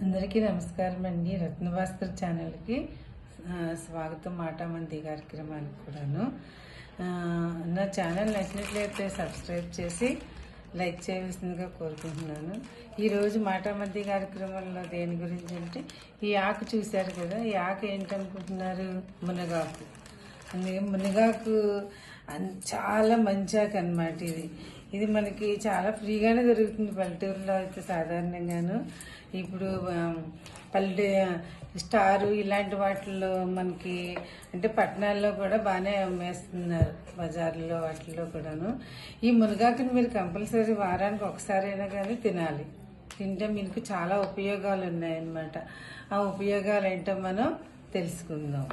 అందరికీ నమస్కారం అండి. రత్నభాస్కర్ ఛానల్కి స్వాగతం. మాటామంతి కార్యక్రమానికి కూడాను. నా ఛానల్ నచ్చినట్లయితే సబ్స్క్రైబ్ చేసి లైక్ చేయవలసిందిగా కోరుకుంటున్నాను. ఈరోజు మాటామంతి కార్యక్రమంలో దేని గురించి అంటే, ఈ ఆకు చూశారు కదా, ఈ ఆకు ఏంటనుకుంటున్నారు? మునగాకు. అందుకే మునగాకు చాలా మంచి ఆకు అన్నమాట. ఇది మనకి చాలా ఫ్రీగానే దొరుకుతుంది పల్లెటూరులో అయితే సాధారణంగాను. ఇప్పుడు పల్లె స్టారు ఇలాంటి వాటిల్లో మనకి అంటే పట్టణాల్లో కూడా బాగానే అమ్మేస్తున్నారు, బజార్లో వాటిల్లో కూడాను. ఈ మునగాకుని మీరు కంపల్సరీ వారానికి ఒకసారైనా కానీ తినాలి. తింటే మీకు చాలా ఉపయోగాలు ఉన్నాయన్నమాట. ఆ ఉపయోగాలు ఏంటో మనం తెలుసుకుందాం.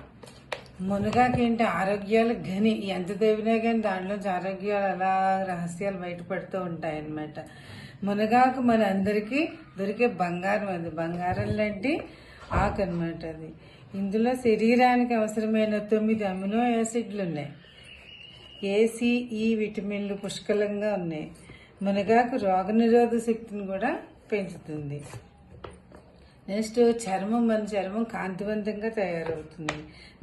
మునగాకు ఏంటి, ఆరోగ్యాలు గని. ఎంత తవ్వినా కానీ దాంట్లోంచి ఆరోగ్యాలు అలా రహస్యాలు బయటపడుతూ ఉంటాయన్నమాట. మునగాకు మన అందరికీ దొరికే బంగారం. అది బంగారం లాంటి ఆకు అనమాట. అది ఇందులో శరీరానికి అవసరమైన 9 అమినో యాసిడ్లు ఉన్నాయి. ఏసీఈ విటమిన్లు పుష్కలంగా ఉన్నాయి. మునగాకు రోగనిరోధక శక్తిని కూడా పెంచుతుంది. నెక్స్ట్ మన చర్మం కాంతివంతంగా తయారవుతుంది.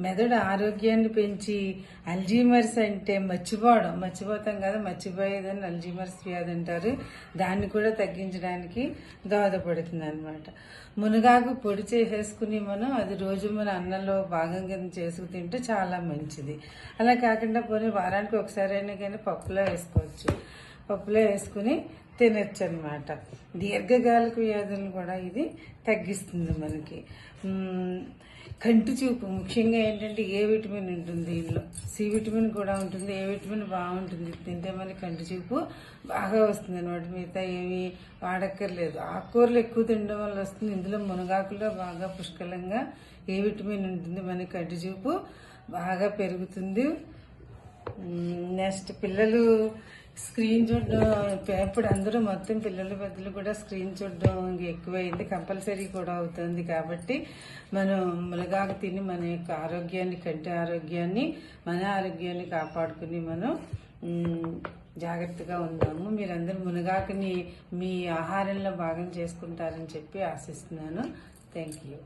మెదడు ఆరోగ్యాన్ని పెంచి అల్జీమర్స్ అంటే మర్చిపోతాం కదా, మర్చిపోయేదని అల్జీమర్స్ వ్యాధి అంటారు. దాన్ని కూడా తగ్గించడానికి దోహదపడుతుంది అనమాట. మునగాకు పొడి చేసేసుకుని మనం అది రోజు మన అన్నంలో భాగం కింద చేసుకు తింటే చాలా మంచిది. అలా కాకుండా పోనీ వారానికి ఒకసారైనా కానీ పప్పులో వేసుకోవచ్చు. పప్పులో వేసుకుని తినచ్చు అనమాట. దీర్ఘకాలిక వ్యాధులను కూడా ఇది తగ్గిస్తుంది మనకి. కంటి చూపు ముఖ్యంగా ఏంటంటే ఏ విటమిన్ ఉంటుంది దీనిలో, సి విటమిన్ కూడా ఉంటుంది. ఏ విటమిన్ బాగుంటుంది తింటే మనకి కంటి చూపు బాగా వస్తుంది అనమాట. మిగతా ఏమి వాడక్కర్లేదు. ఆకుకూరలు ఎక్కువ తినడం వల్ల వస్తుంది. ఇందులో మునగాకులో బాగా పుష్కలంగా ఏ విటమిన్ ఉంటుంది, మనకి కంటి చూపు బాగా పెరుగుతుంది. నెక్స్ట్ పిల్లలు స్క్రీన్ చూడడం ఇప్పుడు అందరూ మొత్తం పిల్లలు పెద్దలు కూడా స్క్రీన్ చూడడం ఎక్కువైంది, కంపల్సరీ కూడా అవుతుంది. కాబట్టి మనం మునగాకు తిని మన యొక్క ఆరోగ్యాన్ని, కంటి ఆరోగ్యాన్ని, మన ఆరోగ్యాన్ని కాపాడుకుని మనం జాగ్రత్తగా ఉందాము. మీరందరూ మునగాకుని మీ ఆహారంలో భాగం చేసుకుంటారని చెప్పి ఆశిస్తున్నాను. Thank you.